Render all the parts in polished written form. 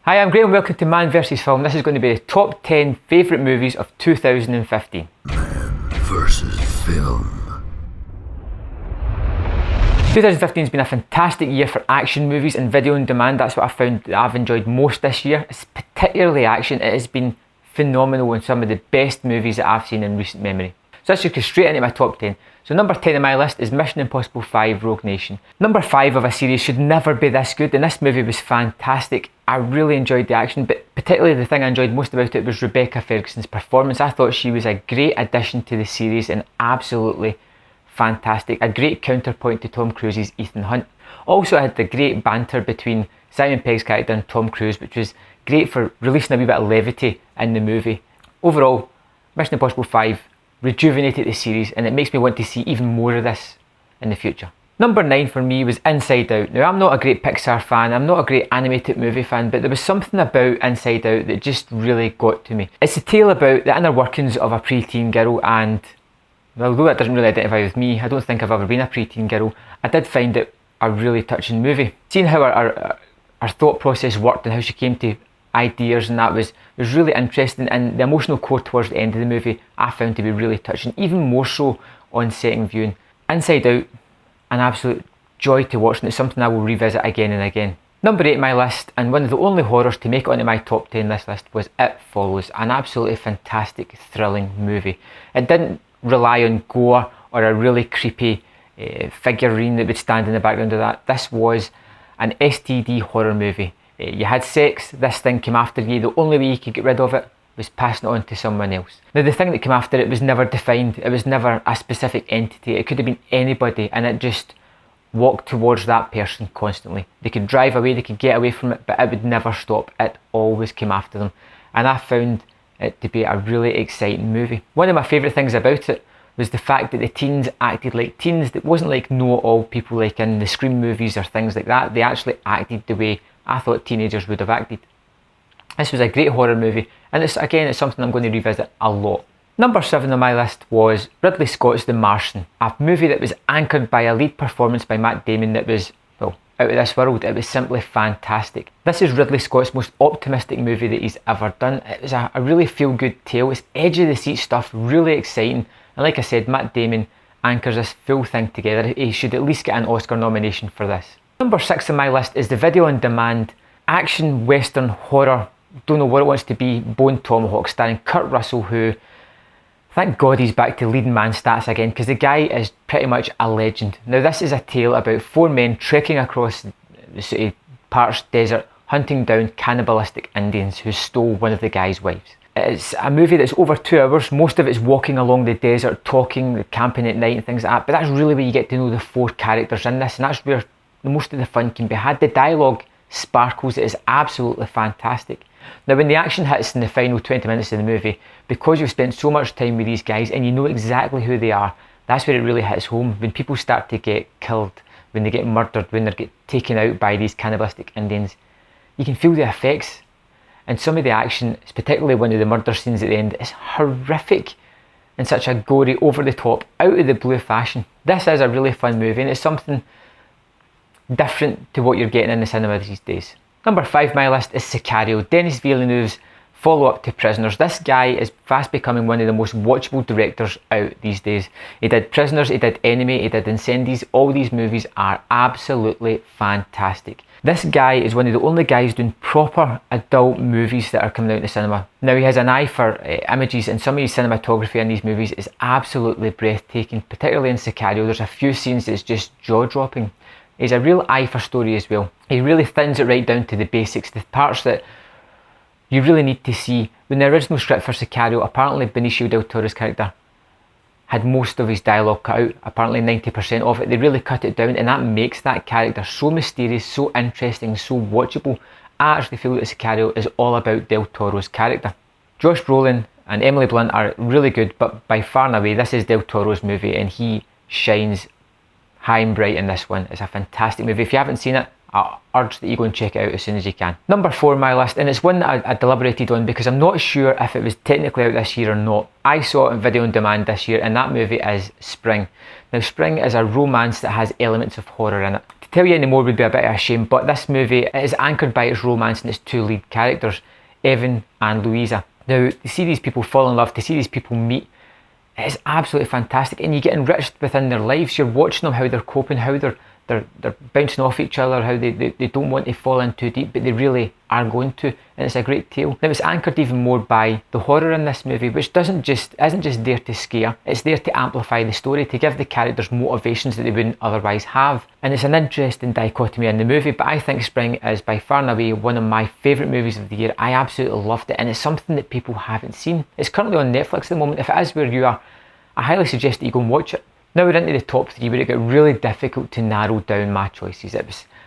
Hi, I'm Graham and welcome to Man vs Film. This is going to be the top 10 favourite movies of 2015. Man vs Film. 2015 has been a fantastic year for action movies and video on demand. That's what I found that I've enjoyed most this year. It's particularly action. It has been phenomenal and some of the best movies that I've seen in recent memory. So let's just go straight into my top 10. So number 10 on my list is Mission Impossible 5 Rogue Nation. Number 5 of a series should never be this good, and this movie was fantastic. I really enjoyed the action, but particularly the thing I enjoyed most about it was Rebecca Ferguson's performance. I thought she was a great addition to the series and absolutely fantastic. A great counterpoint to Tom Cruise's Ethan Hunt. Also, I had the great banter between Simon Pegg's character and Tom Cruise, which was great for releasing a wee bit of levity in the movie. Overall, Mission Impossible 5 rejuvenated the series, and it makes me want to see even more of this in the future. Number 9 for me was Inside Out. Now, I'm not a great Pixar fan, I'm not a great animated movie fan, but there was something about Inside Out that just really got to me. It's a tale about the inner workings of a preteen girl, and although that doesn't really identify with me, I don't think I've ever been a preteen girl, I did find it a really touching movie. Seeing how our thought process worked and how she came to ideas and that was really interesting, and the emotional core towards the end of the movie I found to be really touching, even more so on second viewing. Inside Out, an absolute joy to watch, and it's something I will revisit again and again. Number 8 on my list, and one of the only horrors to make it onto my top 10 this list, was It Follows, an absolutely fantastic, thrilling movie. It didn't rely on gore or a really creepy figurine that would stand in the background of that. This was an STD horror movie. You had sex, this thing came after you, the only way you could get rid of it was passing it on to someone else. Now, the thing that came after it was never defined, it was never a specific entity, it could have been anybody, and it just walked towards that person constantly. They could drive away, they could get away from it, but it would never stop, it always came after them. And I found it to be a really exciting movie. One of my favourite things about it was the fact that the teens acted like teens. It wasn't like know-it-all people like in the Scream movies or things like that. They actually acted the way I thought teenagers would have acted. This was a great horror movie, and it's something I'm going to revisit a lot. Number 7 on my list was Ridley Scott's The Martian, a movie that was anchored by a lead performance by Matt Damon that was, well, out of this world. It was simply fantastic. This is Ridley Scott's most optimistic movie that he's ever done. It was a really feel-good tale. It's edge of the seat stuff, really exciting, and like I said, Matt Damon anchors this full thing together. He should at least get an Oscar nomination for this. Number 6 on my list is the video on demand action western horror, don't know what it wants to be, Bone Tomahawk, starring Kurt Russell, who, thank God he's back to leading man status again, because the guy is pretty much a legend. Now, this is a tale about 4 men trekking across the city parched desert, hunting down cannibalistic Indians who stole one of the guy's wives. It's a movie that's over 2 hours. Most of it's walking along the desert, talking, camping at night and things like that, but that's really where you get to know the 4 characters in this, and that's where most of the fun can be had. The dialogue sparkles, it is absolutely fantastic. Now, when the action hits in the final 20 minutes of the movie, because you've spent so much time with these guys and you know exactly who they are, that's where it really hits home. When people start to get killed, when they get murdered, when they get taken out by these cannibalistic Indians, you can feel the effects. And some of the action, particularly one of the murder scenes at the end, is horrific in such a gory, over the top, out of the blue fashion. This is a really fun movie, and it's something different to what you're getting in the cinema these days. Number 5 on my list is Sicario, Denis Villeneuve's follow-up to Prisoners. This guy is fast becoming one of the most watchable directors out these days. He did Prisoners, he did Enemy, he did Incendies. All these movies are absolutely fantastic. This guy is one of the only guys doing proper adult movies that are coming out in the cinema. Now, he has an eye for images, and some of his cinematography in these movies is absolutely breathtaking, particularly in Sicario. There's a few scenes that's just jaw-dropping. He's a real eye for story as well. He really thins it right down to the basics, the parts that you really need to see. When the original script for Sicario, apparently Benicio del Toro's character had most of his dialogue cut out, apparently 90% of it. They really cut it down, and that makes that character so mysterious, so interesting, so watchable. I actually feel that Sicario is all about del Toro's character. Josh Brolin and Emily Blunt are really good, but by far and away, this is del Toro's movie, and he shines high and bright in this one. It's a fantastic movie. If you haven't seen it, I urge that you go and check it out as soon as you can. Number 4 on my list, and it's one that I deliberated on because I'm not sure if it was technically out this year or not. I saw it on video on demand this year, and that movie is Spring. Now, Spring is a romance that has elements of horror in it. To To tell you any more would be a bit of a shame, but this movie is anchored by its romance and its two lead characters, Evan and Louisa. Now, to see these people fall in love, to see these people meet, it is absolutely fantastic, and you get enriched within their lives. You're watching them, how they're coping, how they're bouncing off each other, how they don't want to fall in too deep, but they really are going to, and it's a great tale. Now, it's anchored even more by the horror in this movie, which isn't just there to scare, it's there to amplify the story, to give the characters motivations that they wouldn't otherwise have. And it's an interesting dichotomy in the movie, but I think Spring is by far and away one of my favourite movies of the year. I absolutely loved it, and it's something that people haven't seen. It's currently on Netflix at the moment. If it is where you are, I highly suggest that you go and watch it. Now we're into the top 3, where it got really difficult to narrow down my choices.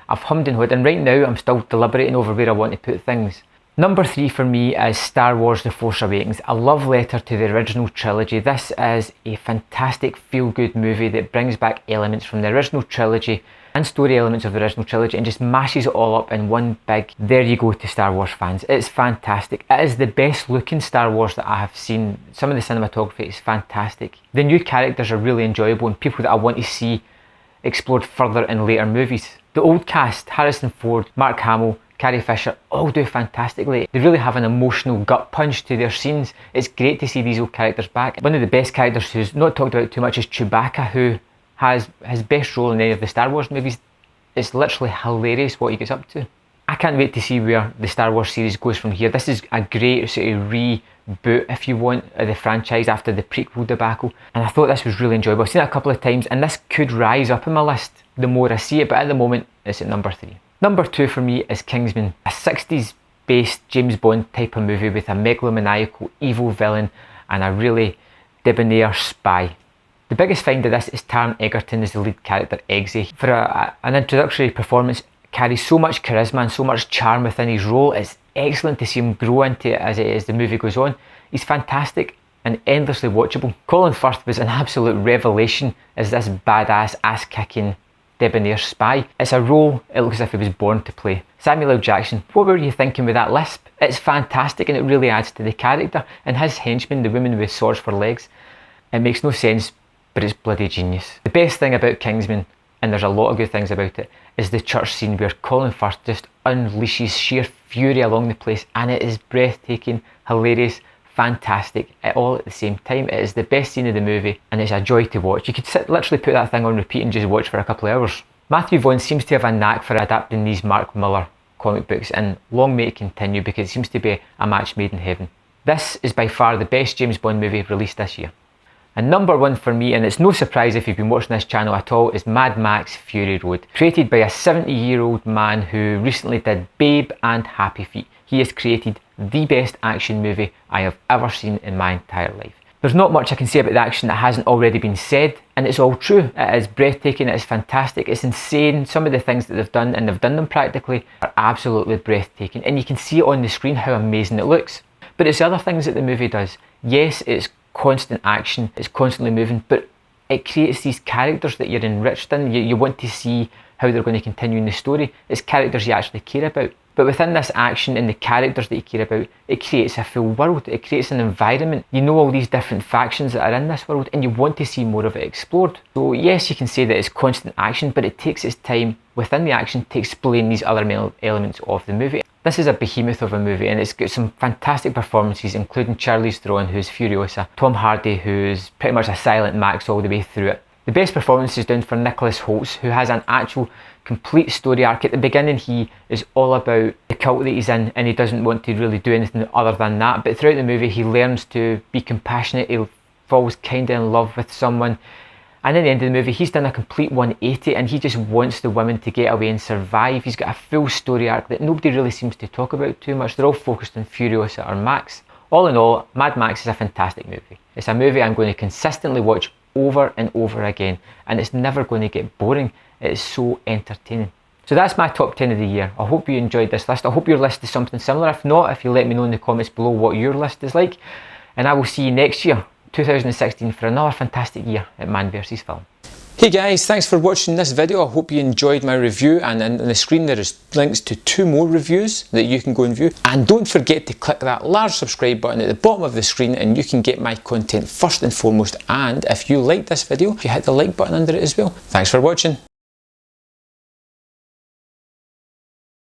I've hummed and hawed, and right now I'm still deliberating over where I want to put things. Number 3 for me is Star Wars The Force Awakens, a love letter to the original trilogy. This is a fantastic feel-good movie that brings back elements from the original trilogy and story elements of the original trilogy and just mashes it all up in one big there you go to Star Wars fans. It's fantastic. It is the best looking Star Wars that I have seen. Some of the cinematography is fantastic. The new characters are really enjoyable and people that I want to see explored further in later movies. The old cast, Harrison Ford, Mark Hamill, Carrie Fisher, all do fantastically. They really have an emotional gut punch to their scenes. It's great to see these old characters back. One of the best characters who's not talked about too much is Chewbacca, who has his best role in any of the Star Wars movies. It's literally hilarious what he gets up to. I can't wait to see where the Star Wars series goes from here. This is a great sort of reboot, if you want, of the franchise after the prequel debacle, and I thought this was really enjoyable. I've seen it a couple of times and this could rise up in my list the more I see it, but at the moment it's at number 3. Number 2 for me is Kingsman, a 60s based James Bond type of movie with a megalomaniacal evil villain and a really debonair spy. The biggest find of this is Taron Egerton as the lead character Eggsy. For an introductory performance, carries so much charisma and so much charm within his role. It's excellent to see him grow into it as the movie goes on. He's fantastic and endlessly watchable. Colin Firth was an absolute revelation as this badass, ass-kicking, debonair spy. It's a role it looks as if he was born to play. Samuel L. Jackson, what were you thinking with that lisp? It's fantastic and it really adds to the character. And his henchman, the woman with swords for legs, it makes no sense, but it's bloody genius. The best thing about Kingsman, and there's a lot of good things about it, is the church scene where Colin Firth just unleashes sheer fury along the place, and it is breathtaking, hilarious, fantastic, all at the same time. It is the best scene of the movie and it's a joy to watch. You could literally put that thing on repeat and just watch for a couple of hours. Matthew Vaughn seems to have a knack for adapting these Mark Millar comic books, and long may it continue because it seems to be a match made in heaven. This is by far the best James Bond movie released this year. And number 1 for me, and it's no surprise if you've been watching this channel at all, is Mad Max Fury Road. Created by a 70-year-old man who recently did Babe and Happy Feet. He has created the best action movie I have ever seen in my entire life. There's not much I can say about the action that hasn't already been said, and it's all true. It is breathtaking, it is fantastic, it's insane. Some of the things that they've done, and they've done them practically, are absolutely breathtaking. And you can see on the screen how amazing it looks. But it's the other things that the movie does. Yes, it's constant action, it's constantly moving, but it creates these characters that you're enriched in. You want to see how they're going to continue in the story. It's characters you actually care about. But within this action and the characters that you care about, it creates a full world, it creates an environment. You know all these different factions that are in this world and you want to see more of it explored. So yes, you can say that it's constant action, but it takes its time within the action to explain these other elements of the movie. This is a behemoth of a movie and it's got some fantastic performances, including Charlize Theron, who's Furiosa, Tom Hardy, who's pretty much a silent Max all the way through it. The best performance is down for Nicholas Holtz, who has an actual complete story arc. At the beginning he is all about the cult that he's in and he doesn't want to really do anything other than that, but throughout the movie he learns to be compassionate, he falls kinda in love with someone, and at the end of the movie he's done a complete 180 and he just wants the women to get away and survive. He's got a full story arc that nobody really seems to talk about too much. They're all focused on Furiosa or Max. All in all, Mad Max is a fantastic movie. It's a movie I'm going to consistently watch over and over again, and it's never going to get boring. It is so entertaining. So that's my top 10 of the year. I hope you enjoyed this list. I hope your list is something similar. If not, if you let me know in the comments below what your list is like, and I will see you next year, 2016, for another fantastic year at Man vs Film. Hey guys, thanks for watching this video. I hope you enjoyed my review, and on the screen there is links to 2 more reviews that you can go and view. And don't forget to click that large subscribe button at the bottom of the screen and you can get my content first and foremost. And if you liked this video, if you hit the like button under it as well. Thanks for watching.